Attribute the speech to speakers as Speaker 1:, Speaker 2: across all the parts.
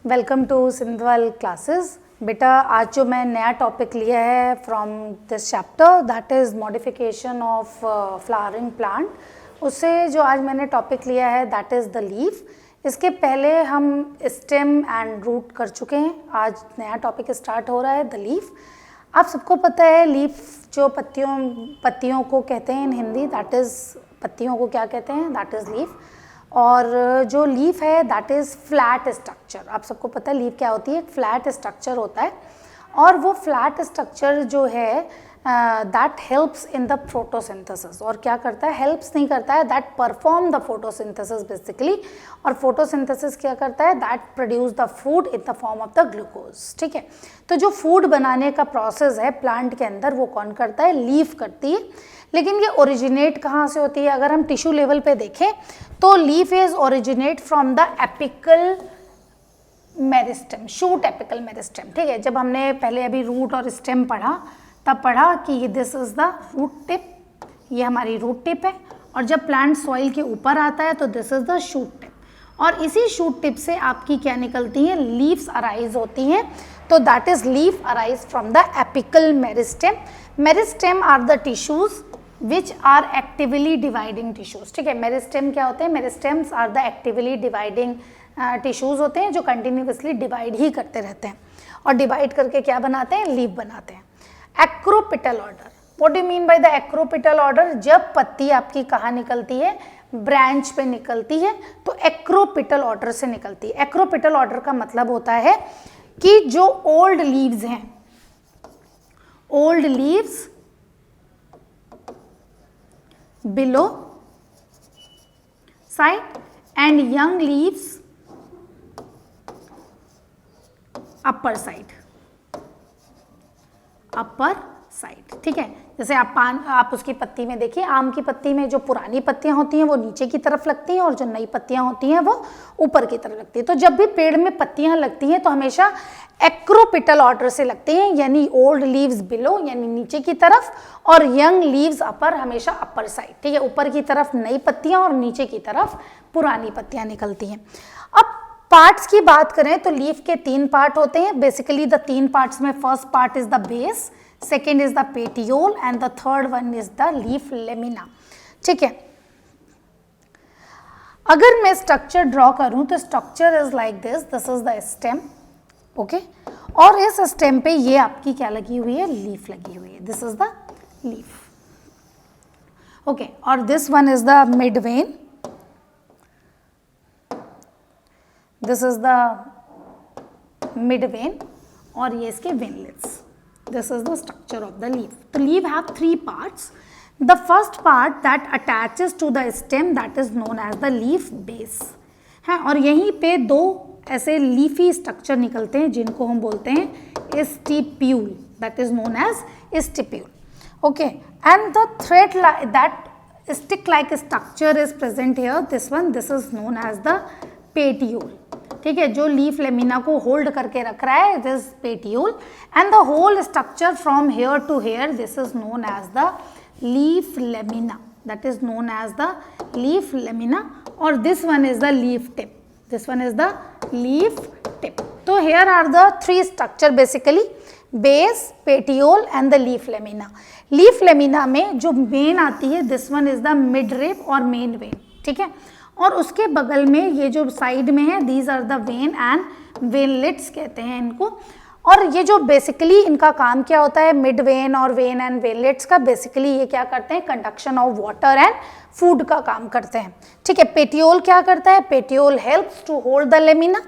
Speaker 1: Welcome to Sindhwal classes. बेटा आज जो मैं नया टॉपिक लिया है from this chapter that is modification of flowering plant, उससे जो आज मैंने टॉपिक लिया है दैट इज़ द लीफ। इसके पहले हम स्टेम एंड रूट कर चुके हैं, आज नया टॉपिक स्टार्ट हो रहा है द लीफ। आप सबको पता है लीफ जो पत्तियों को कहते हैं इन हिंदी, दैट इज़ पत्तियों को क्या कहते हैं, दैट इज़ लीफ। और जो लीफ है दैट इज़ फ्लैट स्ट्रक्चर। आप सबको पता है लीफ क्या होती है, एक फ्लैट स्ट्रक्चर होता है। और वो फ्लैट स्ट्रक्चर जो है that helps in the photosynthesis. और क्या करता है, हेल्प्स नहीं करता है, that perform the photosynthesis basically. और फोटोसिंथेसिस क्या करता है, that produce the food in the form of the glucose. ठीक है, तो जो फूड बनाने का प्रोसेस है प्लांट के अंदर वो कौन करता है, लीफ करती है। लेकिन ये ओरिजिनेट कहाँ से होती है, अगर हम टिश्यू लेवल पे देखें तो leaf is originate from the apical meristem, shoot apical meristem. ठीक है, जब हमने पहले अभी रूट और स्टेम पढ़ा तब पढ़ा कि this is the root tip, ये हमारी रूट टिप है। और जब प्लांट सॉइल के ऊपर आता है तो this is the shoot tip. और इसी शूट टिप से आपकी क्या निकलती है, लीव्स अराइज होती हैं। तो that is leaf arise from the apical meristem. Meristem are the tissues which are actively dividing tissues. ठीक है, मेरिस्टेम क्या होते हैं, meristems are the actively dividing tissues होते हैं जो कंटिन्यूसली डिवाइड ही करते रहते हैं। और डिवाइड करके क्या बनाते हैं, लीफ बनाते हैं। Acropetal order, what do you mean by the acropetal order, जब पत्ती आपकी कहाँ निकलती है, ब्रांच पे निकलती है तो एक्रोपिटल ऑर्डर से निकलती है। एक्रोपिटल ऑर्डर का मतलब होता है कि जो ओल्ड लीव्स हैं, old leaves below side and young leaves upper side, upper side। ठीक है, जैसे आप उसकी पत्ती में देखिए, आम की पत्ती में जो पुरानी पत्तियां होती हैं वो नीचे की तरफ लगती हैं और जो नई पत्तियां होती हैं वो ऊपर की तरफ लगती है। तो जब भी पेड़ में पत्तियां लगती हैं तो हमेशा एक्रोपिटल ऑर्डर से लगती हैं, यानी ओल्ड लीव्स बिलो यानी नीचे की तरफ और यंग लीव्स अपर, हमेशा अपर साइड। ठीक है, ऊपर की तरफ नई पत्तियां और नीचे की तरफ पुरानी पत्तियां निकलती हैं। अब पार्ट्स की बात करें तो लीफ के 3 पार्ट होते हैं बेसिकली। द 3 पार्ट्स में first part is the base, second is the petiole and the third one is the leaf lamina. ठीक है, अगर मैं स्ट्रक्चर ड्रॉ करूं तो structure is like this is the stem. Okay, और इस स्टेम पे ये आपकी क्या लगी हुई है, लीफ लगी हुई है, this is the leaf. Okay, और this one is the mid vein, this is the mid vein और ये इसके veinlets. This is the structure of the leaf. The leaf have 3 parts. The first part that attaches to the stem that is known as the leaf base. है, और यहीं पे 2 ऐसे leafy structure निकलते हैं जिनको हम बोलते हैं stipule, that is known as stipule. Okay, and the thread that stick like structure is present here. This one, this is known as the petiole. ठीक है, जो लीफ लेमिना को होल्ड करके रख रहा है this petiole and the whole structure from here to here this is known as the leaf lamina, that is known as the leaf lamina. और this one is the leaf tip, this one is the leaf tip. तो here are the 3 structure basically, base, petiole and the leaf lamina. Leaf lamina में जो main आती है this one is the mid rib और main when. ठीक है, और उसके बगल में ये जो साइड में है these are the vein and veinlets कहते हैं इनको। और ये जो बेसिकली इनका काम क्या होता है, मिड वेन और वेन एंड वेनलेट्स का, बेसिकली ये क्या करते हैं, conduction of water and food का काम करते हैं। ठीक है, पेटियोल क्या करता है, petiole helps to hold the lamina.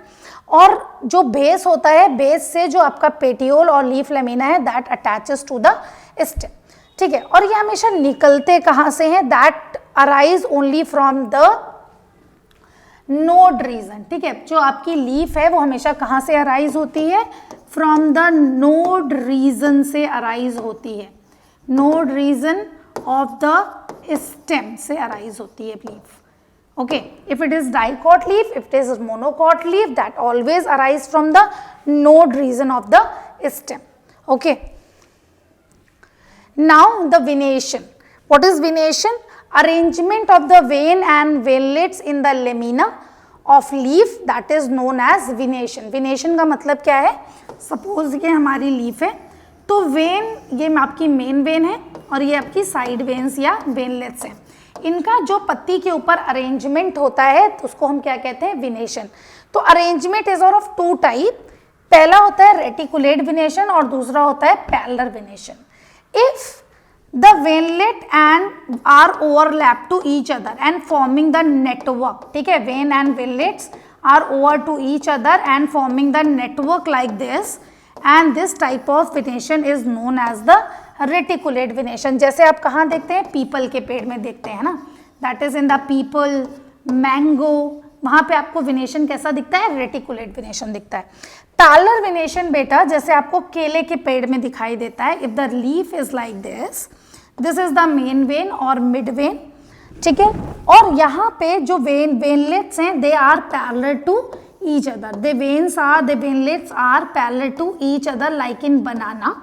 Speaker 1: और जो बेस होता है, बेस से जो आपका पेटियोल और लीफ लेमिना है that attaches to the stem. ठीक है, और ये हमेशा निकलते कहाँ से हैं, that arise only from the node region. ठीक है, जो आपकी लीफ है वो हमेशा कहाँ से अराइज होती है, फ्रॉम द नोड रीजन से अराइज होती है, node region of the stem से अराइज होती है leaf. Okay, if it is dicot leaf, if it is monocot leaf, that always arise from the node region of the stem. Okay, now the venation, what is venation, arrangement of the vein and venlets in the lamina of leaf that is known as venation. Venation का मतलब क्या है, suppose ये हमारी leaf है, तो when ये आपकी मेन वेन है और ये आपकी साइड वेन्स या वेनलेट्स हैं, इनका जो पत्ती के ऊपर अरेंजमेंट होता है तो उसको हम क्या कहते हैं, विनेशन। तो arrangement is of two type, पहला होता है रेटिकुलेट विनेशन और दूसरा होता है parallel venation. If the veinlet and are overlap to each other and forming the network, ठीक है, vein and veinlets are over to each other and forming the network like this, and this type of venation is known as the reticulate venation। जैसे आप कहाँ देखते हैं, people के पेड़ में देखते हैं ना, that is in the people, mango, वहाँ पे आपको विनेशन कैसा दिखता है, रेटिकुलेट विनेशन दिखता है। पैरेलल विनेशन बेटा जैसे आपको केले के पेड़ में दिखाई देता है, if the leaf is like this, this is the main vein और मिड वेन, ठीक है, और यहाँ पे जो वेनलेट्स हैं they are parallel to each other, the veinlets are parallel to each other like in banana,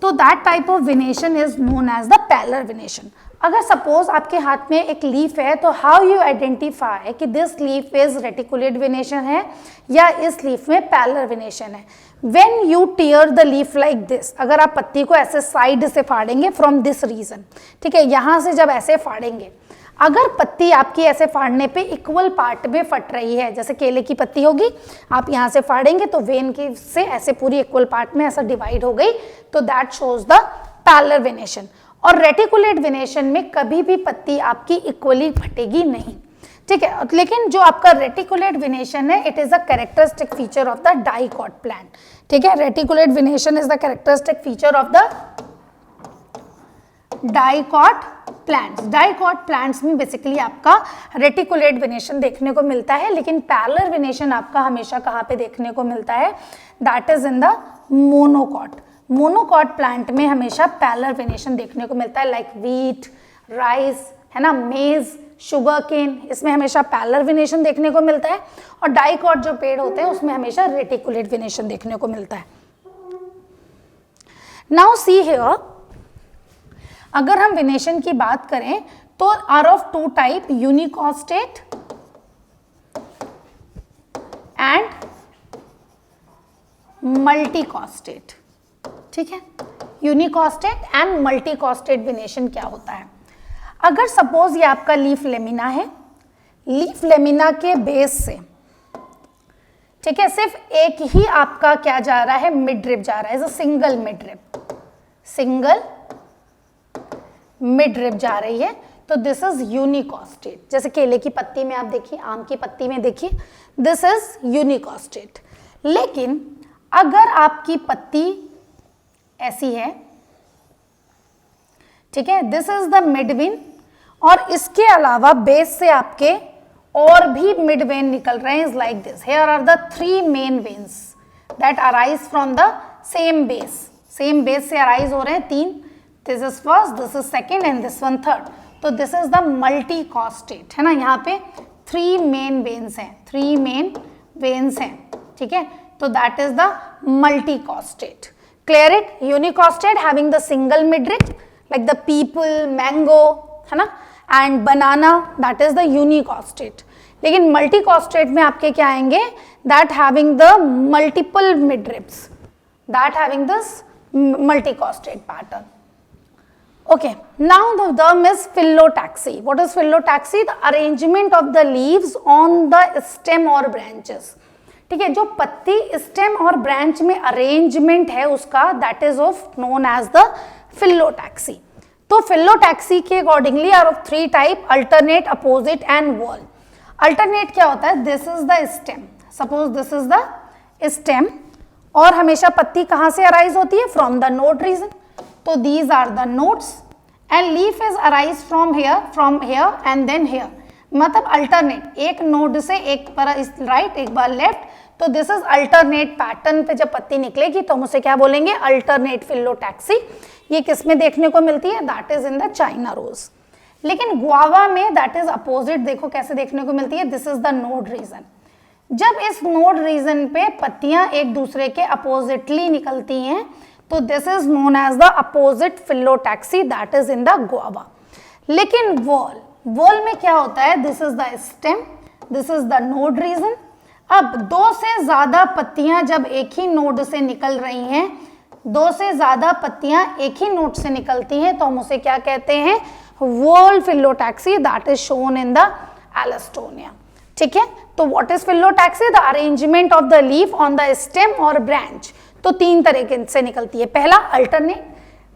Speaker 1: तो that type of venation is known as the parallel venation. अगर सपोज आपके हाथ में एक लीफ है तो हाउ यू आइडेंटिफाई कि this leaf is reticulate विनेशन है या इस लीफ में पैरेलल विनेशन है, when you tier the leaf like this, अगर आप पत्ती को ऐसे साइड से फाड़ेंगे फ्रॉम दिस रीजन, ठीक है, यहाँ से जब ऐसे फाड़ेंगे, अगर पत्ती आपकी ऐसे फाड़ने पे इक्वल पार्ट में फट रही है, जैसे केले की पत्ती होगी, आप यहाँ से फाड़ेंगे तो वेन की से ऐसे पूरी इक्वल पार्ट में ऐसा डिवाइड हो गई, तो दैट शोज द पैरेलल विनेशन। और रेटिकुलेट विनेशन में कभी भी पत्ती आपकी इक्वली फटेगी नहीं, ठीक है, लेकिन जो आपका रेटिकुलेट विनेशन है it is a characteristic feature of the dicot plant, ठीक है, reticulate विनेशन is the characteristic feature of the dicot plants. Dicot plants में बेसिकली आपका रेटिकुलेट विनेशन देखने को मिलता है, लेकिन पैरेलल विनेशन आपका हमेशा कहाँ पे देखने को मिलता है, that is in the monocot. Monocot plant में हमेशा पैरेलल विनेशन देखने को मिलता है, लाइक वीट, राइस, है ना, मेज, शुगर केन, इसमें हमेशा पैरेलल विनेशन देखने को मिलता है, और डाइकॉट जो पेड़ होते हैं उसमें हमेशा रेटिकुलेट विनेशन देखने को मिलता है। नाउ सी हियर, अगर हम विनेशन की बात करें तो are of two type, unicostate and multicostate, ठीक है, यूनिकॉस्टेट एंड मल्टीकॉस्टेट विनेशन क्या होता है। अगर सपोज ये आपका लीफ लेमिना है, लीफ लेमिना के बेस से, ठीक है, सिर्फ एक ही आपका क्या जा रहा है, मिड रिब जा रहा है, single mid rib, single mid rib जा रही है, तो दिस इज यूनिकॉस्टेट। जैसे केले की पत्ती में आप देखिए, आम की पत्ती में देखिए, दिस इज यूनिकॉस्टेट। लेकिन अगर आपकी पत्ती ऐसी है, ठीक है, this is the mid vein, और इसके अलावा बेस से आपके और भी मिड वेन निकल रहे हैं, is like this, here are the three main veins that arise from the same base, same base से अराइज हो रहे हैं तीन, this is first, this is second and this one third, तो दिस इज द मल्टीकॉस्टेट, है ना, यहाँ पे थ्री मेन वेन्स हैं, थ्री मेन वेन्स हैं, ठीक है, तो that is the multicostate. Clear it? Unicostate having the single midrib like the people, mango, है ना, and banana, that is the unicostate। लेकिन multicostate में आपके क्या आएंगे, that having the multiple midribs, that having this multicostate pattern। Okay, now the term is phyllotaxy। What is phyllotaxy? The arrangement of the leaves on the stem or branches, ठीक है, जो पत्ती, stem और branch में arrangement है उसका, that is of known as the phyllotaxy. तो phyllotaxy के accordingly are of three type, alternate, opposite and whorl. Alternate क्या होता है, this is the stem, suppose this is the stem, और हमेशा पत्ती कहाँ से अराइज होती है, फ्रॉम द नोड रीजन, तो these are the nodes, and leaf is arise from here and then here, मतलब अल्टरनेट, एक नोड से एक बार राइट एक बार लेफ्ट, तो दिस इज अल्टरनेट पैटर्न पे जब पत्ती निकलेगी तो हम उसे क्या बोलेंगे, अल्टरनेट फिलोटैक्सी। ये किस में देखने को मिलती है, that is in the China rose. लेकिन गुआवा में दैट इज अपोजिट, देखो कैसे देखने को मिलती है, this is the node region. जब इस नोड रीजन पे पत्तियां एक दूसरे के अपोजिटली निकलती हैं तो this is known as the opposite phyllotaxy, that is in the guava. लेकिन वॉल में क्या होता है, this is the stem, this is the node region. अब दो से ज्यादा पत्तियां जब एक ही नोड से निकल रही हैं, दो से ज्यादा पत्तियां एक ही नोड से निकलती हैं, तो हम उसे क्या कहते हैं, whorl phyllotaxy, that is shown in the Alstonia. ठीक है, तो what is phyllotaxy? The arrangement of the leaf on the stem और ब्रांच। तो तीन तरीके से निकलती है। पहला अल्टरनेट,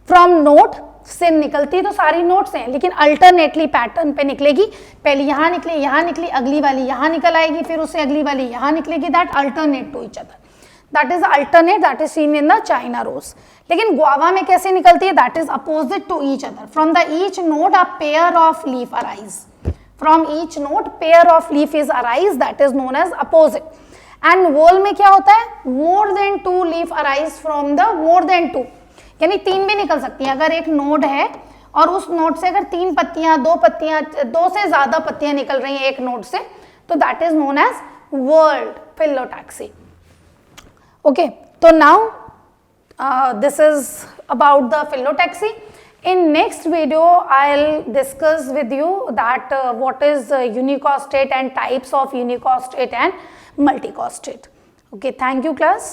Speaker 1: फ्रॉम नोड से निकलती तो सारी नोड से हैं, लेकिन अल्टरनेटली पैटर्न पे निकलेगी। पहले यहाँ निकली, यहाँ निकली, अगली वाली यहाँ निकल आएगी, फिर उससे अगली वाली यहाँ निकलेगी, that alternate to each other, that is alternate, that is seen in the China rose. लेकिन गुआवा में कैसे निकलती है? That is opposite to each other. From the each node a pair of leaf arise, from each node pair of leaf is arise, that is known as opposite. And whorl में क्या होता है? More than two leaf arise from the more than two, यानी तीन भी निकल सकती है। अगर एक नोड है और उस नोड से अगर तीन पत्तियां, दो से ज्यादा पत्तियां निकल रही हैं एक नोड से, तो that is known as whorled phyllotaxy। Okay, तो now this is about the phyllotaxy। In next video, I'll discuss with you that what is unicostate and types of unicostate and multicostate. Okay, thank you class.